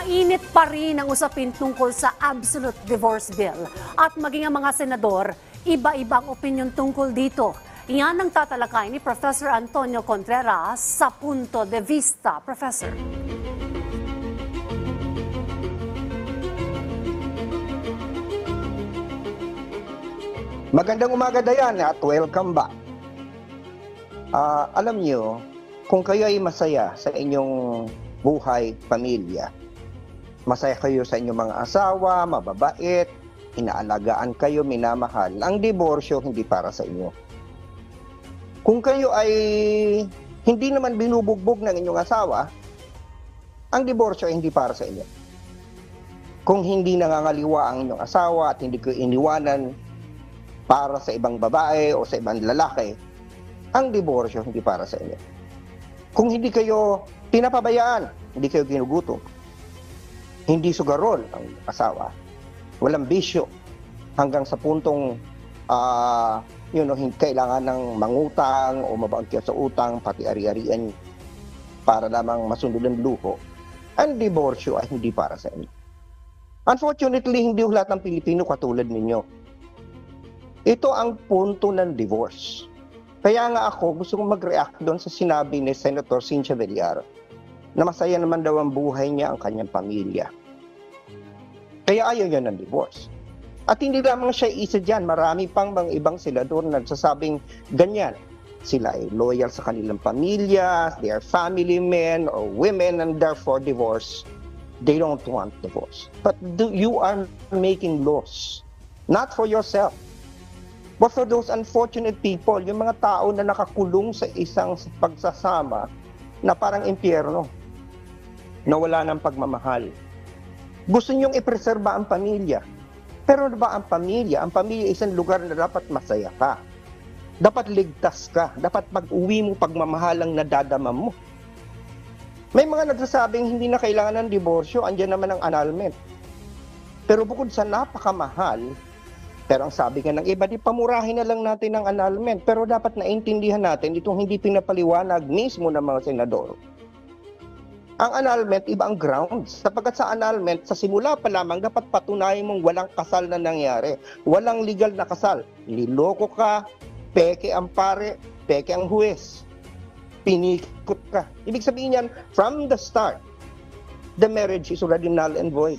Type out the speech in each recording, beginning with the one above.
Mainit pa rin ang usapin tungkol sa absolute divorce bill. At maging ang mga senador, iba-ibang opinyon tungkol dito. Iyan ang tatalakay ni Professor Antonio Contreras sa Punto de Vista. Professor. Magandang umaga, Dayan, at welcome back. Alam niyo, kung kayo ay masaya sa inyong buhay, pamilya, masaya kayo sa inyong mga asawa, mababait, inaalagaan kayo, minamahal, ang diborsyo hindi para sa inyo. Kung kayo ay hindi naman binubugbog ng inyong asawa, ang diborsyo ay hindi para sa inyo. Kung hindi nangangaliwa ang inyong asawa at hindi kayo iniwanan para sa ibang babae o sa ibang lalaki, ang diborsyo hindi para sa inyo. Kung hindi kayo pinapabayaan, hindi kayo ginugutom, hindi sugarol ang asawa, walang bisyo hanggang sa puntong kailangan ng mangutang o mabangkya sa utang, pati ari-arian para lamang masunod ang luho, ang diborsyo ay hindi para sa inyo. Unfortunately, hindi lahat ng Pilipino katulad ninyo. Ito ang punto ng divorce. Kaya nga ako gusto kong mag-react doon sa sinabi ni Senator Cynthia Villar na masaya naman daw ang buhay niya, ang kanyang pamilya. Kaya ayaw niya ng divorce. At hindi lamang siya isa dyan, marami pang mga ibang senador na nagsasabing ganyan. Sila ay loyal sa kanilang pamilya, they are family men or women, and therefore divorce. They don't want divorce. But you are making laws, not for yourself, but for those unfortunate people, yung mga tao na nakakulong sa isang pagsasama na parang impyerno, na wala ng pagmamahal. Gusto niyong ipreserba ang pamilya. Pero ano ba ang pamilya? Ang pamilya ay isang lugar na dapat masaya ka. Dapat ligtas ka. Dapat pag-uwi mo, pagmamahal ang nadadama mo. May mga nagsasabing hindi na kailangan ng diborsyo, andyan naman ang annulment. Pero bukod sa napakamahal, pero ang sabi nga ng iba, di pamurahin na lang natin ang annulment. Pero dapat naintindihan natin itong hindi pinapaliwanag mismo ng mga senador. Ang annulment, iba ang grounds. Sapagkat sa annulment, sa simula pa lamang, dapat patunayan mong walang kasal na nangyari. Walang legal na kasal. Niloko ka, peke ang pare, peke ang huwes. Pinikot ka. Ibig sabihin yan, from the start, the marriage is already null and void.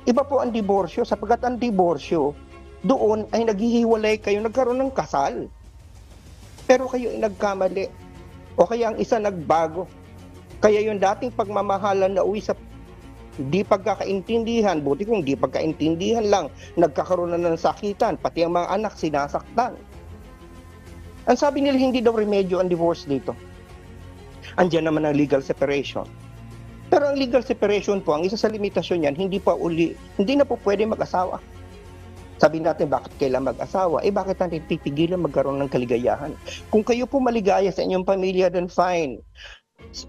Iba po ang diborsyo, sapagkat ang diborsyo, doon ay naghihiwalay kayo, nagkaroon ng kasal. Pero kayo ay nagkamali. O kaya ang isa nagbago. Kaya yung dating pagmamahalan na uwi sa di pagkakaintindihan, buti kung di pagkaintindihan lang, nagkakaroon na ng sakitan, pati ang mga anak sinasaktan. Ang sabi nila, hindi daw remedyo ang divorce dito. Andiyan naman ang legal separation. Pero ang legal separation po, ang isa sa limitasyon yan, hindi na po pwede mag-asawa. Sabi natin, bakit kailan mag-asawa? Bakit natin pipigilan magkaroon ng kaligayahan? Kung kayo po maligaya sa inyong pamilya, then fine.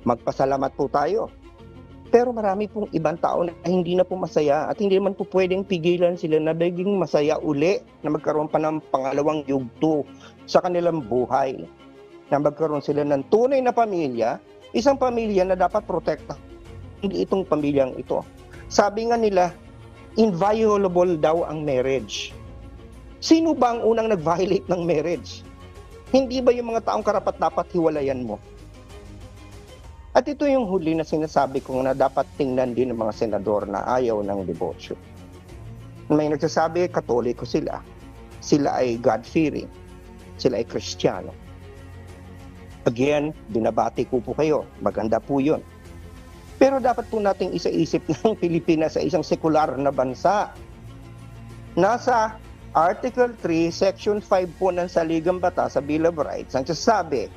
Magpasalamat po tayo. Pero marami pong ibang tao na hindi na po masaya at hindi naman po pwedeng pigilan sila na maging masaya uli, na magkaroon pa ng pangalawang yugto sa kanilang buhay. Na magkaroon sila ng tunay na pamilya, isang pamilya na dapat protekta. Hindi itong pamilyang ito. Sabi nga nila, inviolable daw ang marriage. Sino ba ang unang nag-violate ng marriage? Hindi ba yung mga taong karapat-dapat hiwalayan mo? At ito yung huli na sinasabi ko na dapat tingnan din ng mga senador na ayaw ng diborsyo. May nagsasabi, Katoliko sila. Sila ay God-fearing. Sila ay Kristiyano. Again, binabati ko po kayo. Maganda po yun. Pero dapat po nating isaisip ng Pilipinas sa isang sekular na bansa. Nasa Article 3, Section 5 po ng Saligang Batas sa Bill of Rights, ang sasabi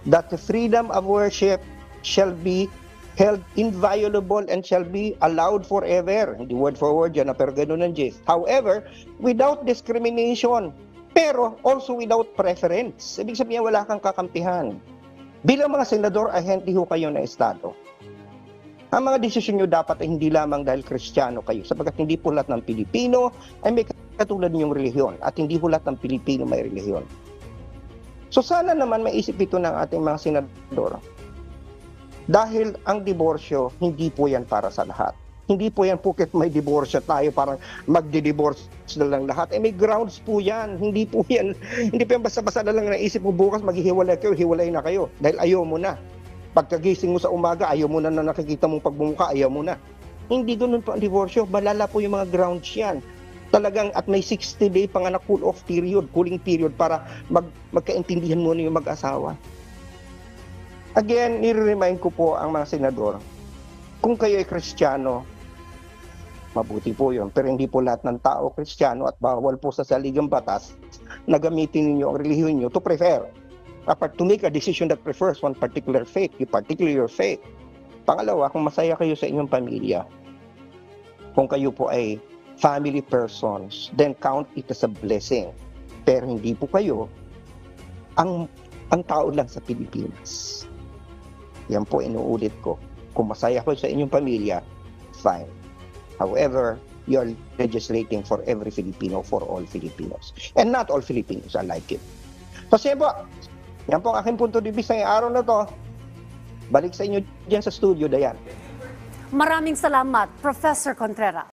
that the freedom of worship shall be held inviolable and shall be allowed forever. Hindi word for word yan, pero ganun ang gist. However, without discrimination, pero also without preference. Ibig sabihin, wala kang kakampihan. Bilang mga senador, ahente ho kayo na Estado. Ang mga desisyon nyo dapat ay hindi lamang dahil Kristiyano kayo, sapagkat hindi po lahat ng Pilipino ay may katulad niyong relihiyon at hindi po lahat ng Pilipino may relihiyon. So sana naman maisip ito ng ating mga senador Dahil ang diborsyo, hindi po yan para sa lahat. Hindi po yan porket may diborsyo tayo, parang magdi-divorce na lang lahat. May grounds po yan. Hindi po yan basta-basta na lang naisip mo bukas maghihiwalay kayo, hiwalay na kayo. Dahil ayaw mo na. Pagkagising mo sa umaga, ayaw mo na nakikita mong pagmumukha, ayaw mo na. Hindi ganun po ang diborsyo. Malala po yung mga grounds yan. Talagang at may 60-day pang cool-off period, cooling period para magkaintindihan muna yung mag-asawa. Again, nire-remind ko po ang mga senador, kung kayo ay Kristiyano, mabuti po yun. Pero hindi po lahat ng tao Kristiyano at bawal po sa saligang batas na gamitin ninyo ang relihiyon nyo to prefer. To make a decision that prefers one particular faith, particularly your faith. Pangalawa, kung masaya kayo sa inyong pamilya, kung kayo po ay family persons, then count it as a blessing. Pero hindi po kayo ang tao lang sa Pilipinas. Yan po inuulit ko. Kung masaya kayo sa inyong pamilya, fine. However, you're legislating for every Filipino, for all Filipinos. And not all Filipinos are like it. So, siya po, yan po ang aking punto de vista ngayong araw na to. Balik sa inyo dyan sa studio, Dayan. Maraming salamat, Professor Contreras.